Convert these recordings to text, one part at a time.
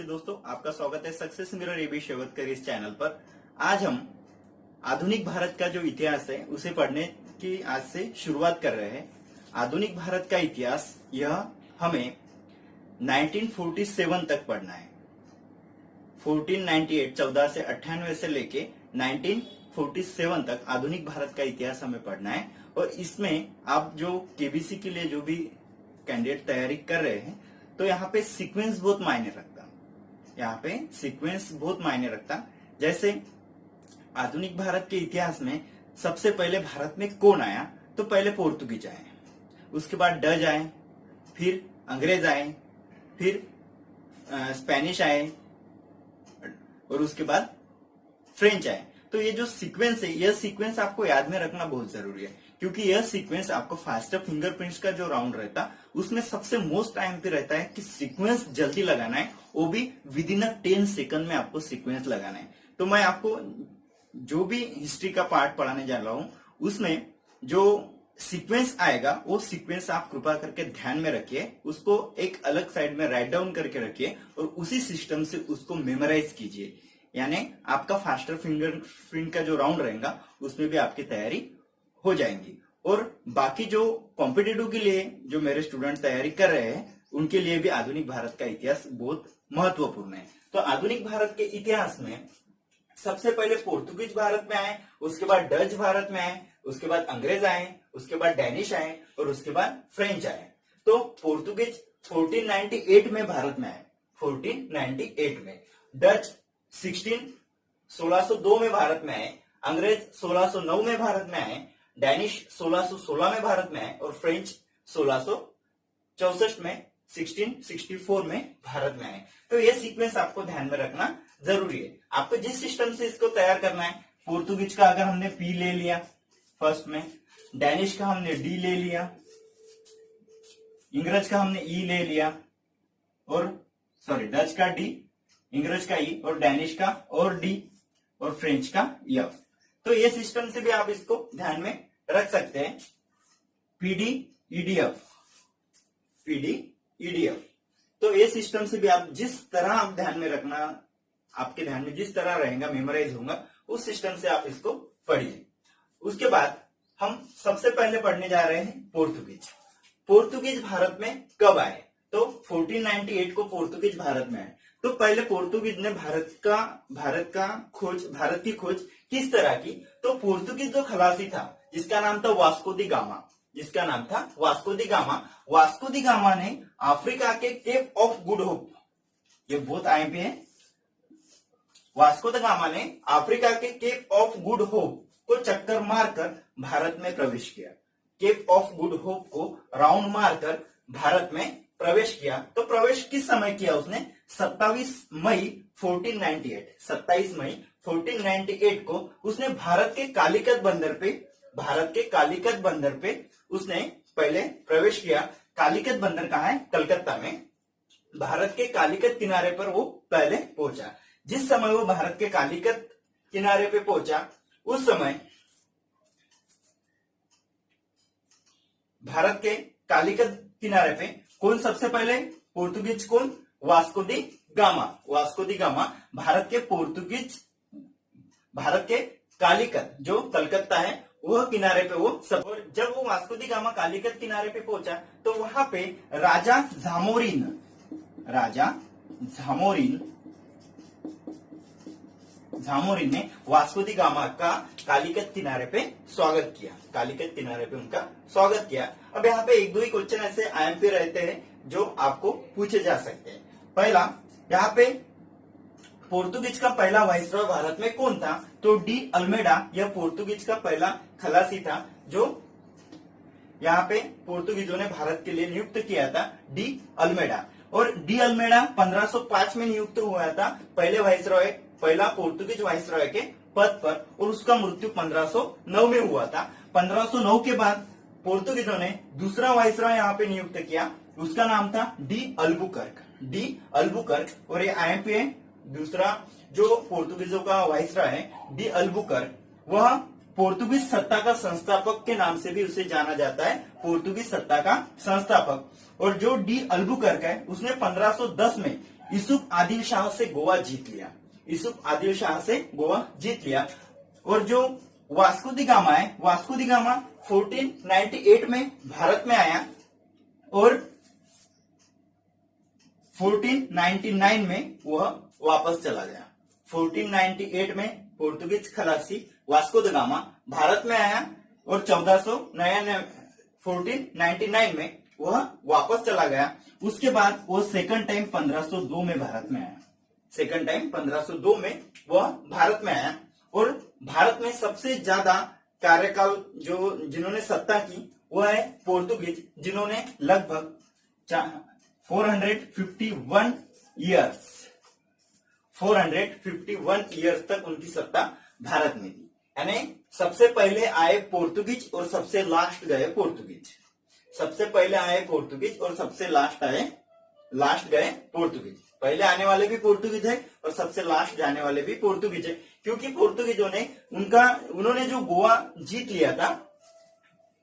दोस्तों, आपका स्वागत है सक्सेस मिरर एबी शेवतकर इस चैनल पर। आज हम आधुनिक भारत का जो इतिहास है उसे पढ़ने की आज से शुरुआत कर रहे हैं। आधुनिक भारत का इतिहास यह हमें 1947 तक पढ़ना है। 1498 1498 से लेके 1947 तक आधुनिक भारत का इतिहास हमें पढ़ना है। और इसमें आप जो केबीसी के लिए जो भी कैंडिडेट तैयारी कर रहे हैं तो यहाँ पे सीक्वेंस बहुत मायने रखता। यहाँ पे सीक्वेंस बहुत मायने रखता। जैसे आधुनिक भारत के इतिहास में सबसे पहले भारत में कौन आया, तो पहले पोर्तुगीज आए, उसके बाद डच आए, फिर अंग्रेज आए, फिर स्पेनिश आए और उसके बाद फ्रेंच आए। तो ये जो सीक्वेंस है, यह सीक्वेंस आपको याद में रखना बहुत जरूरी है, क्योंकि यह सीक्वेंस आपको फास्टर फिंगरप्रिंट्स का जो राउंड रहता उसमें सबसे मोस्ट टाइम पे रहता है कि सीक्वेंस जल्दी लगाना है, वो भी विद इन 10 सेकंड में आपको सीक्वेंस लगाना है। तो मैं आपको जो भी हिस्ट्री का पार्ट पढ़ाने जा रहा हूं उसमें जो सीक्वेंस आएगा वो सीक्वेंस आप कृपा करके ध्यान में रखिए, उसको एक अलग साइड में राइट डाउन करके रखिए और उसी सिस्टम से उसको मेमोराइज कीजिए। यानी आपका फास्टर फिंगरप्रिंट का जो राउंड रहेगा उसमें भी आपकी तैयारी हो जाएंगी। और बाकी जो कॉम्पिटिटिव के लिए जो मेरे स्टूडेंट तैयारी कर रहे हैं उनके लिए भी आधुनिक भारत का इतिहास बहुत महत्वपूर्ण है। तो आधुनिक भारत के इतिहास में सबसे पहले पोर्तुगीज भारत में आए, उसके बाद डच भारत में आए, उसके बाद अंग्रेज आए, उसके बाद डैनिश आए और उसके बाद फ्रेंच आए। तो पोर्तुगीज 1498 में भारत में आए, 1498 में। डच 1602 में भारत में आए, अंग्रेज 1609 में भारत में आए, डैनिश 1616 में भारत में आए और फ्रेंच 1664 में 1664 में भारत में आए। तो ये सीक्वेंस आपको ध्यान में रखना जरूरी है। आपको जिस सिस्टम से इसको तैयार करना है, पोर्तुगीज का अगर हमने पी ले लिया फर्स्ट में, डैनिश का हमने डी ले लिया, इंग्रज का हमने ई ले लिया और डच का डी, इंग्रज का ई और डैनिश का और डी और फ्रेंच का एफ। तो ये सिस्टम से भी आप इसको ध्यान में रख सकते हैं। PD EDF, PD EDF. तो ये सिस्टम से भी आप जिस तरह आप ध्यान में रखना, आपके ध्यान में जिस तरह रहेगा, मेमोराइज होगा, उस सिस्टम से आप इसको पढ़िए। उसके बाद हम सबसे पहले पढ़ने जा रहे हैं पोर्तुगीज। पोर्तुगीज भारत में कब आए? तो 1498 को पोर्तुगीज भारत में आए। तो पहले पोर्तुगीज ने भारत की खोज किस तरह की? तो पोर्तुगीज जो खलासी था जिसका नाम था वास्को दी गामा ने अफ्रीका के केप ऑफ गुड होप, ये बहुत आए पे है, वास्को द गामा ने अफ्रीका के केप ऑफ गुड होप को चक्कर मारकर भारत में प्रवेश किया। केप ऑफ गुड होप को राउंड मारकर भारत में प्रवेश किया। तो प्रवेश किस समय किया उसने? 27 मई 1498 को उसने भारत के कालीकत बंदर पे उसने पहले प्रवेश किया। कालीकत बंदर कहाँ है? कलकत्ता में। भारत के कालीकत किनारे पर वो पहले पहुंचा। जिस समय वो भारत के कालीकत किनारे पे पहुंचा उस समय भारत के कालीकत किनारे पे कौन सबसे पहले? पोर्तुगीज कौन? वास्को दी गामा भारत के कालीकत जो कलकत्ता है वह किनारे पे वो सब। और जब वो वास्को दी गामा कालीकत किनारे पे पहुंचा तो वहां पे राजा झामोरिन ने वास्को दी गामा का कालीकत किनारे पे स्वागत किया। अब यहाँ पे एक दो ही क्वेश्चन ऐसे आईएमपी रहते हैं जो आपको पूछे जा सकते हैं। पहला, यहाँ पे पोर्तुगीज का पहला वाइसरॉय भारत में कौन था? तो डी अल्मेडा, यह पोर्तुगीज का पहला खलासी था जो यहाँ पे पोर्तुगीजों ने भारत के लिए नियुक्त किया था, डी अल्मेडा। और डी अल्मेडा 1505 में नियुक्त हुआ था पहला पोर्तुगीज वाइसरॉय के पद पर और उसका मृत्यु 1509 में हुआ था। 1509 के बाद पोर्तुगीजों ने दूसरा वाइसरॉय यहाँ पे नियुक्त किया, उसका नाम था डी अल्बुकर्क। और ये आईएमपी है। दूसरा जो पोर्तुगीजों का वाइसरॉय है डी अल्बुकर्क, वह पोर्तुगीज सत्ता का संस्थापक के नाम से भी उसे जाना जाता है, पोर्तुगीज सत्ता का संस्थापक। और जो डी अल्बुकर्क है उसने 1510 में यूसुफ आदिल शाह से गोवा जीत लिया। यूसुफ आदिल शाह से गोवा जीत लिया। और जो वास्को दी गामा है, वास्को दी गामा 1498 में भारत में आया और 1499 में वह वापस चला गया। 1498 में पोर्तुगीज खलासी वास्को द गामा भारत में आया और 1499 में वह वापस चला गया। उसके बाद वो सेकंड टाइम 1502 में भारत में आया। सेकंड टाइम 1502 में वह भारत में आया और भारत में सबसे ज्यादा कार्यकाल जो जिन्होंने सत्ता की वह है पोर्तुगीज, जिन्होंने लगभग 451 ईयर्स तक उनकी सत्ता भारत में थी। यानी सबसे पहले आए पोर्तुगीज और सबसे लास्ट गए पोर्तुगीज। सबसे पहले आए पोर्तुगीज और सबसे लास्ट गए पोर्तुगीज। पहले आने वाले भी पोर्तुगीज है और सबसे लास्ट जाने वाले भी पोर्तुगीज है, क्योंकि पोर्तुगीजों ने उन्होंने जो गोवा जीत लिया था,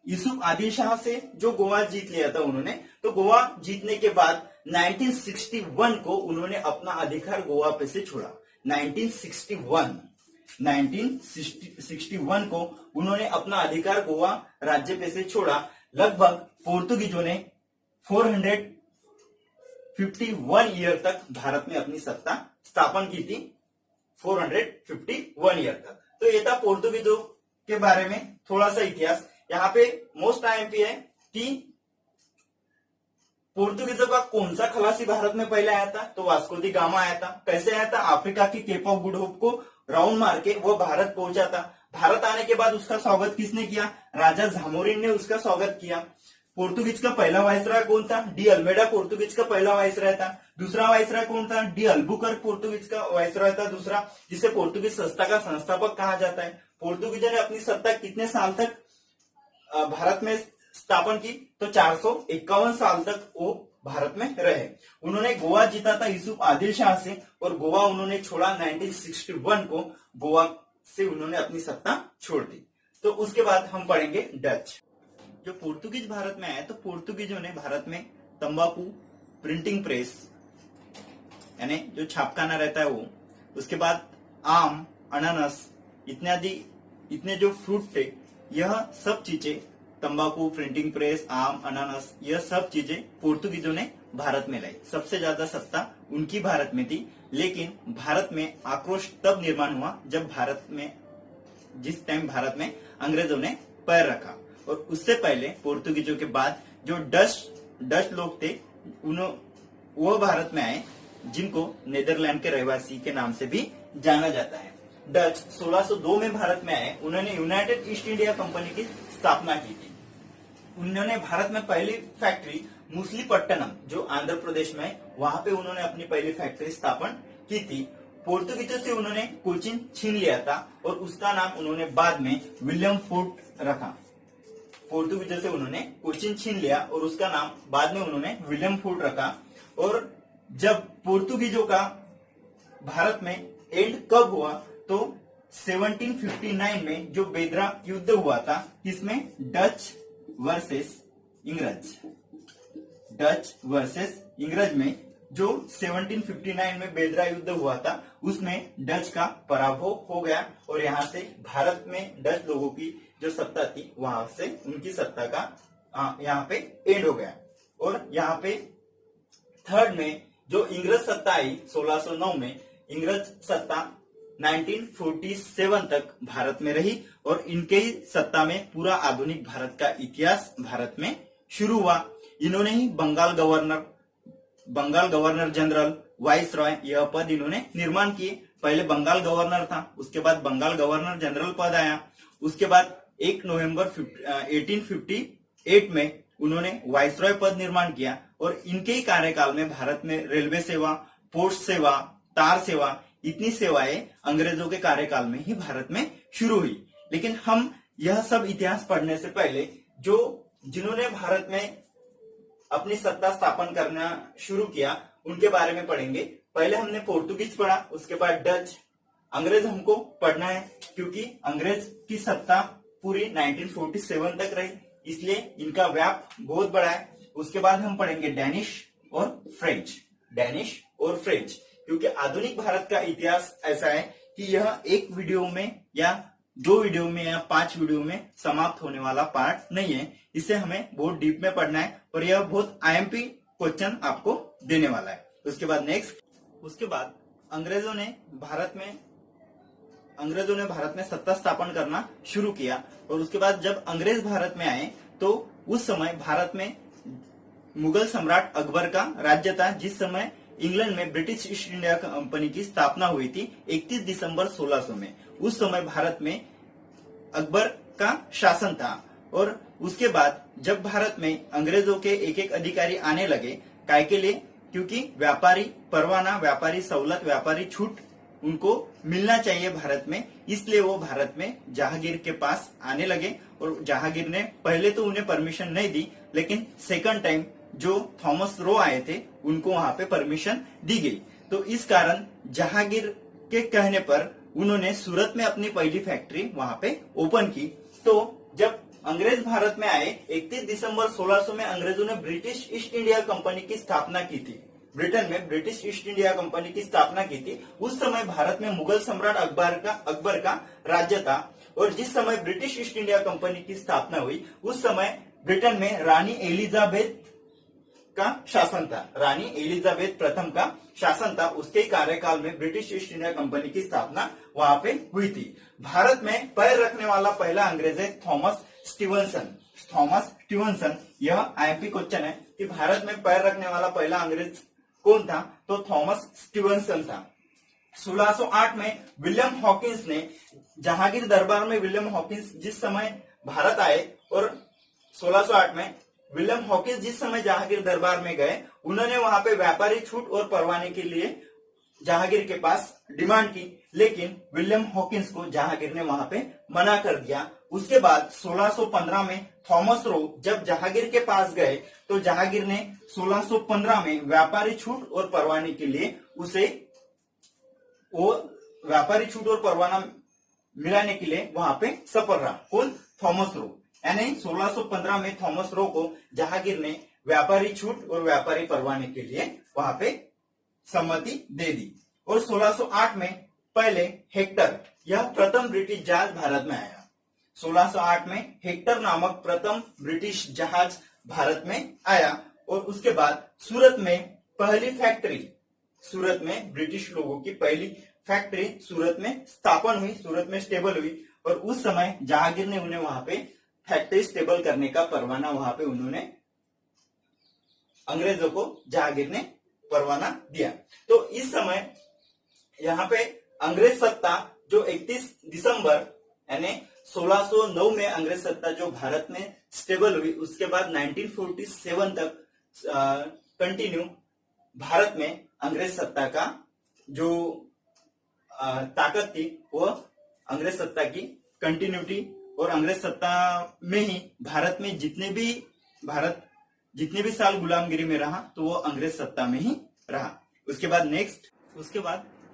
यूसुफ आदिल शाह से जो गोवा जीत लिया था उन्होंने, तो गोवा जीतने के बाद 1961 को उन्होंने अपना अधिकार गोवा पे से छोड़ा। 1961 को उन्होंने अपना अधिकार गोवा राज्य पे से छोड़ा। लगभग पोर्तुगीजों ने 451 ईयर तक भारत में अपनी सत्ता स्थापन की थी। 451 ईयर तक। तो ये था पोर्तुगीजों के बारे में थोड़ा सा इतिहास। यहाँ पे मोस्ट आईएमपी है कि पोर्तुगीजों का कौन सा खलासी भारत में पहले आया था, तो वास्को दी गामा आया था। कैसे आया था? अफ्रीका के केप ऑफ गुड होप को राउंड मार के वो भारत पहुंचा था। भारत आने के बाद उसका स्वागत किसने किया? राजा झामोरिन ने उसका स्वागत किया। पोर्तुगीज का पहला वायसराय कौन था? डी अल्मेडा पोर्तुगीज का पहला वायसराय था। दूसरा वायसराय कौन था? डी अल्बुकर्क पोर्तुगीज का वायसराय था दूसरा, जिसे पोर्तुगीज संस्था का संस्थापक कहा जाता है। पोर्तुगीजों ने अपनी सत्ता कितने साल तक भारत में स्थापन की? तो 451 साल तक वो भारत में रहे। उन्होंने गोवा जीता था यूसुफ आदिल शाह से और गोवा उन्होंने छोड़ा 1961 को। गोवा से उन्होंने अपनी सत्ता छोड़ दी। तो उसके बाद हम पढ़ेंगे डच। जो पोर्तुगीज भारत में आए तो पोर्तुगीजों ने भारत में तंबाकू, प्रिंटिंग प्रेस यानी जो छापखाना रहता है वो, उसके बाद आम, अनानास इत्यादि इतने जो फ्रूट थे, यह सब चीजें तंबाकू, प्रिंटिंग प्रेस, आम, अनानास, यह सब चीजें पोर्तुगीजों ने भारत में लाई। सबसे ज्यादा सत्ता उनकी भारत में थी। लेकिन भारत में आक्रोश तब निर्माण हुआ जब जिस टाइम भारत में अंग्रेजों ने पैर रखा। और उससे पहले पोर्तुगीजों के बाद जो डच लोग थे वो भारत में आए, जिनको नेदरलैंड के रहवासी के नाम से भी जाना जाता है। डच 1602 में भारत में आए। उन्होंने यूनाइटेड ईस्ट इंडिया कंपनी की स्थापना की थी। उन्होंने भारत में पहली फैक्ट्री मुसलीपट्टनम जो आंध्र प्रदेश में है, वहां पे उन्होंने अपनी पहली फैक्ट्री स्थापन की थी। पोर्तुगीजों से उन्होंने कोचिन छीन लिया था और उसका नाम उन्होंने बाद में विलियम फोर्ट रखा। पोर्तुगीजों से उन्होंने कोचिन छीन लिया और उसका नाम बाद में उन्होंने विलियम फोर्ट रखा। और जब पोर्तुगीजों का भारत में एंड कब हुआ, तो 1759 में जो बेदरा युद्ध हुआ था, इसमें डच वर्सेस इंग्रज में जो 1759 में बेदरा युद्ध हुआ था, उसमें डच का पराभव हो गया और यहां से भारत में डच लोगों की जो सत्ता थी वहां से उनकी सत्ता का यहाँ पे एंड हो गया। और यहाँ पे थर्ड में जो इंग्रज सत्ता आई 1609 में, इंग्रज सत्ता 1947 तक भारत में रही और इनके ही सत्ता में पूरा आधुनिक भारत का इतिहास भारत में शुरू हुआ। इन्होंने ही बंगाल गवर्नर जनरल, वाइसरॉय, यह पद इन्होंने निर्माण किए। पहले बंगाल गवर्नर था, उसके बाद बंगाल गवर्नर जनरल पद आया। उसके बाद 1 नवंबर 1858 में उन्होंने वाइसरॉय पद निर्माण किया और इनके ही कार्यकाल में भारत में रेलवे सेवा, पोस्ट सेवा, तार सेवा, इतनी सेवाएं अंग्रेजों के कार्यकाल में ही भारत में शुरू हुई। लेकिन हम यह सब इतिहास पढ़ने से पहले जिन्होंने भारत में अपनी सत्ता स्थापन करना शुरू किया उनके बारे में पढ़ेंगे। पहले हमने पोर्तुगीज पढ़ा, उसके बाद डच। अंग्रेज हमको पढ़ना है क्योंकि अंग्रेज की सत्ता पूरी 1947 तक रही, इसलिए इनका व्याप बहुत बड़ा है। उसके बाद हम पढ़ेंगे डैनिश और फ्रेंच। डेनिश और फ्रेंच। क्योंकि आधुनिक भारत का इतिहास ऐसा है कि यह एक वीडियो में या 2 वीडियो में या 5 वीडियो में समाप्त होने वाला पार्ट नहीं है। इसे हमें बहुत डीप में पढ़ना है और यह बहुत आईएमपी क्वेश्चन आपको देने वाला है। उसके बाद अंग्रेजों ने भारत में सत्ता स्थापन करना शुरू किया और उसके बाद जब अंग्रेज भारत में आए तो उस समय भारत में मुगल सम्राट अकबर का राज्य था, जिस समय इंग्लैंड में ब्रिटिश ईस्ट इंडिया कंपनी की स्थापना हुई थी 31 दिसंबर 1600 में। उस समय भारत में अकबर का शासन था और उसके बाद जब भारत में अंग्रेजों के एक एक अधिकारी आने लगे, काय के लिए? क्योंकि व्यापारी परवाना, व्यापारी सवलत, व्यापारी छूट उनको मिलना चाहिए भारत में, इसलिए वो भारत में जहांगीर के पास आने लगे और जहांगीर ने पहले तो उन्हें परमिशन नहीं दी, लेकिन सेकंड टाइम जो थॉमस रो आए थे उनको वहां पे परमिशन दी गई। तो इस कारण जहांगीर के कहने पर उन्होंने सूरत में अपनी पहली फैक्ट्री वहां पे ओपन की। तो जब अंग्रेज भारत में आए 31 दिसंबर 1600 में अंग्रेजों ने ब्रिटिश ईस्ट इंडिया कंपनी की स्थापना की थी। ब्रिटेन में ब्रिटिश ईस्ट इंडिया कंपनी की स्थापना की थी। उस समय भारत में मुगल सम्राट अकबर का राज्य था और जिस समय ब्रिटिश ईस्ट इंडिया कंपनी की स्थापना हुई उस समय ब्रिटेन में रानी एलिजाबेथ का शासन था। रानी एलिजाबेथ प्रथम का शासन था। उसके कार्यकाल में ब्रिटिश ईस्ट इंडिया कंपनी की स्थापना वहां पे हुई थी। भारत में पैर रखने वाला पहला अंग्रेज है थॉमस स्टीवनसन। यह आईएमपी क्वेश्चन है कि भारत में पैर रखने वाला पहला अंग्रेज कौन था? तो थॉमस स्टीवनसन था। 1608 में विलियम हॉकिंस ने जहांगीर दरबार में विलियम हॉकिंस जिस समय भारत आए और 1608 में विलियम हॉकिंस जिस समय जहांगीर दरबार में गए, उन्होंने वहां पे व्यापारी छूट और परवाने के लिए जहांगीर के पास डिमांड की, लेकिन विलियम हॉकिंस को जहांगीर ने वहां पे मना कर दिया। उसके बाद 1615 में थॉमस रो जब जहांगीर के पास गए तो जहांगीर ने 1615 में व्यापारी छूट और परवाने के लिए उसे वो व्यापारी छूट और परवाना मिलाने के लिए वहां पे सफल रहा। कौन? Thomas Roe. यानी 1615 में थॉमस रो को जहांगीर ने व्यापारी छूट और व्यापारी परवाने के लिए वहां पे सम्मति दे दी। और 1608 में पहले हेक्टर, यह प्रथम ब्रिटिश जहाज भारत में आया। 1608 में हेक्टर नामक प्रथम ब्रिटिश जहाज भारत में आया और उसके बाद सूरत में पहली फैक्ट्री, सूरत में ब्रिटिश लोगों की पहली फैक्ट्री सूरत में स्थापन हुई, सूरत में स्टेबल हुई और उस समय जहांगीर ने उन्हें वहां पे फैक्ट्री स्टेबल करने का परवाना वहां पे उन्होंने अंग्रेजों को जहांगीर ने परवाना दिया। तो इस समय यहाँ पे अंग्रेज सत्ता जो 31 दिसंबर यानी 1609 में अंग्रेज सत्ता जो भारत में स्टेबल हुई, उसके बाद 1947 तक कंटिन्यू भारत में अंग्रेज सत्ता का जो ताकत थी वो अंग्रेज सत्ता की कंटिन्यूटी और अंग्रेज सत्ता में ही भारत में जितने भी साल गुलामगिरी में रहा तो वो अंग्रेज सत्ता में ही रहा। उसके बाद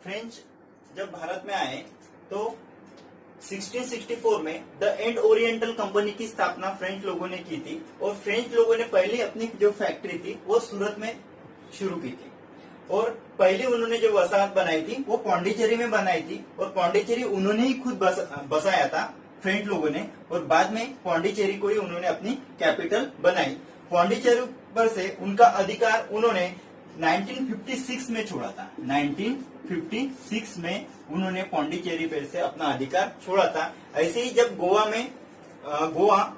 फ्रेंच जब भारत में आए तो 1664 में द एंड ओरिएंटल कंपनी की स्थापना फ्रेंच लोगों ने की थी और फ्रेंच लोगों ने पहली अपनी जो फैक्ट्री थी वो सूरत में शुरू की थी और पहले उन्होंने जो वसाहत बनाई थी वो पौंडीचेरी में बनाई थी और पौंडीचेरी उन्होंने ही खुद बसाया था फ्रेंच लोगों ने और बाद में पौंडीचेरी को ही उन्होंने अपनी कैपिटल बनाई। पौंडीचेरी पर से उनका अधिकार उन्होंने 1956 में छोड़ा था। 1956 में उन्होंने पौंडीचेरी पर से अपना अधिकार छोड़ा था। ऐसे ही जब गोवा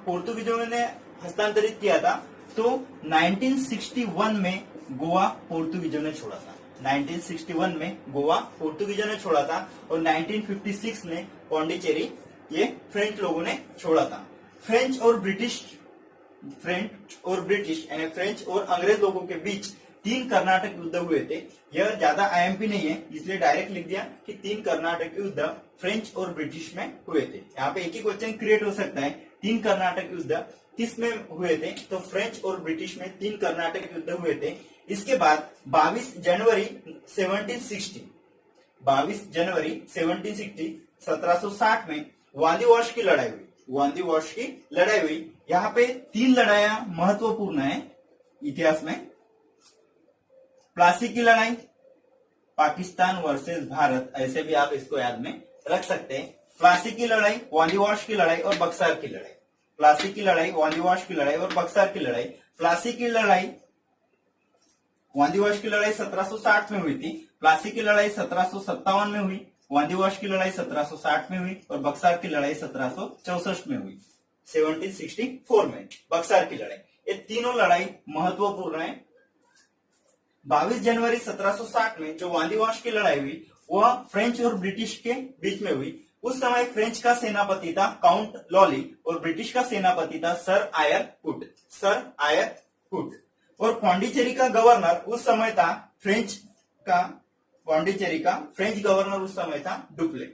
पोर्तुगीजों ने हस्तांतरित किया था तो 1961 में गोवा पोर्तुगीजों ने छोड़ा था। 1961 में गोवा पोर्तुगीजों ने छोड़ा था और 1956 में पौंडीचेरी ये फ्रेंच लोगों ने छोड़ा था। फ्रेंच और ब्रिटिश यानी फ्रेंच और अंग्रेज लोगों के बीच 3 कर्नाटक युद्ध हुए थे। यह ज्यादा आईएमपी नहीं है इसलिए डायरेक्ट लिख दिया कि 3 कर्नाटक युद्ध फ्रेंच और ब्रिटिश में हुए थे। यहाँ पे एक ही क्वेश्चन क्रिएट हो सकता है, 3 कर्नाटक युद्ध किस में हुए थे? तो फ्रेंच और ब्रिटिश में 3 कर्नाटक युद्ध हुए थे। इसके बाद 22 जनवरी 1760 में वांदी की लड़ाई हुई। यहाँ पे 3 लड़ाइयां महत्वपूर्ण है इतिहास में। प्लासी की लड़ाई, पाकिस्तान वर्सेस भारत, ऐसे भी आप इसको याद में रख सकते हैं। प्लासी की लड़ाई, वांदीवाश की लड़ाई और बक्सर की लड़ाई। प्लासी की लड़ाई, वांदीवाश की लड़ाई और बक्सर की लड़ाई। प्लासी की लड़ाई, वांदीवाश की लड़ाई 1760 में हुई थी। प्लासी की लड़ाई 1757 में हुई। वांदीवाश की लड़ाई 1760 में हुई और बक्सर की लड़ाई 1764 में हुई। 1764 में बक्सर की लड़ाई। ये तीनों लड़ाई महत्वपूर्ण है। 22 जनवरी 1760 में जो वांदीवाश की लड़ाई हुई वह फ्रेंच और ब्रिटिश के बीच में हुई। उस समय फ्रेंच का सेनापति था काउंट लॉली और ब्रिटिश का सेनापति था sir Eyre Wood. Sir Eyre Wood. और पौंडीचेरी का गवर्नर उस समय था पौंडीचेरी का फ्रेंच गवर्नर उस समय था डुप्ले।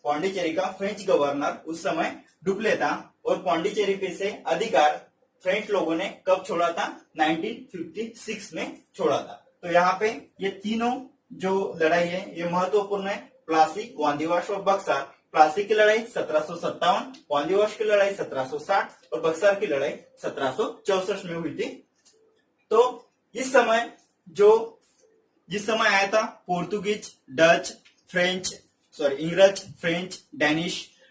पौंडीचेरी का फ्रेंच गवर्नर उस समय डुप्ले था और पौंडीचेरी पे से अधिकार फ्रेंच लोगों ने कब छोड़ा था? 1956 में छोड़ा था। तो यहाँ पे ये तीनों जो लड़ाई है ये महत्वपूर्ण है। प्लासी, वांदीवाश और बक्सर। प्लासी की लड़ाई 1757, वांदीवाश की लड़ाई 1760 और बक्सर की लड़ाई 1764 में हुई थी। तो इस समय जिस समय आया था पोर्तुगीज, डच, इंग्रज, फ्रेंच,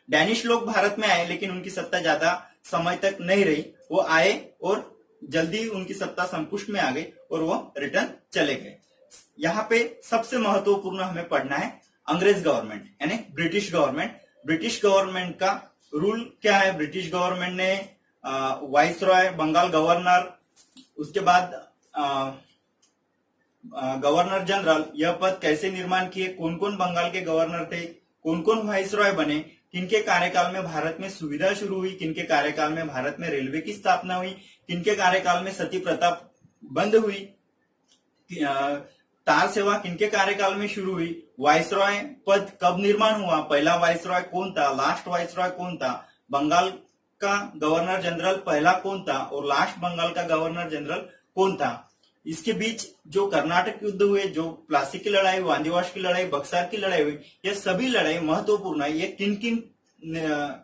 डैनिश लोग भारत में आए, लेकिन उनकी सत्ता ज्यादा समय तक नहीं रही। वो आए और जल्दी उनकी सत्ता संपुष्ट में आ गई और वो रिटर्न चले गए। यहाँ पे सबसे महत्वपूर्ण हमें पढ़ना है अंग्रेज गवर्नमेंट यानी ब्रिटिश गवर्नमेंट। ब्रिटिश गवर्नमेंट का रूल क्या है? ब्रिटिश गवर्नमेंट ने वाइसरॉय, बंगाल गवर्नर, उसके बाद गवर्नर जनरल, यह पद कैसे निर्माण किए, कौन कौन बंगाल के गवर्नर थे, कौन कौन वाइसरॉय बने, किनके कार्यकाल में भारत में सुविधा शुरू हुई, किनके कार्यकाल में भारत में रेलवे की स्थापना हुई, किनके कार्यकाल में सती प्रथा बंद हुई, तार सेवा किनके कार्यकाल में शुरू हुई, वाइसरॉय पद कब निर्माण हुआ, पहला वाइसरॉय कौन था, लास्ट वाइसरॉय कौन था, बंगाल का गवर्नर जनरल पहला कौन था और लास्ट बंगाल का गवर्नर जनरल कौन था। इसके बीच जो कर्नाटक युद्ध हुए, जो प्लासी की लड़ाई, वांदीवाश की लड़ाई, बक्सर की लड़ाई हुई, ये सभी लड़ाई महत्वपूर्ण है। ये किन किन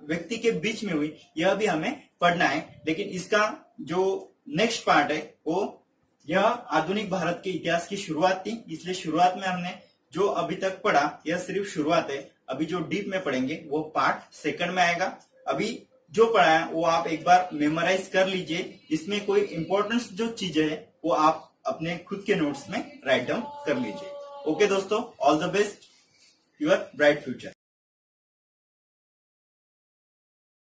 व्यक्ति के बीच में हुई यह भी हमें पढ़ना है। लेकिन इसका जो नेक्स्ट पार्ट है वो यह आधुनिक भारत के इतिहास की शुरुआत थी, इसलिए शुरुआत में हमने जो अभी तक पढ़ा यह सिर्फ शुरुआत है। अभी जो डीप में पढ़ेंगे वो पार्ट सेकंड में आएगा। अभी जो पढ़ा है वो आप एक बार मेमोराइज कर लीजिए। इसमें कोई इंपॉर्टेंट जो चीजें है वो आप अपने खुद के नोट्स में राइट डाउन कर लीजिए। ओके दोस्तों, all the best, your bright future.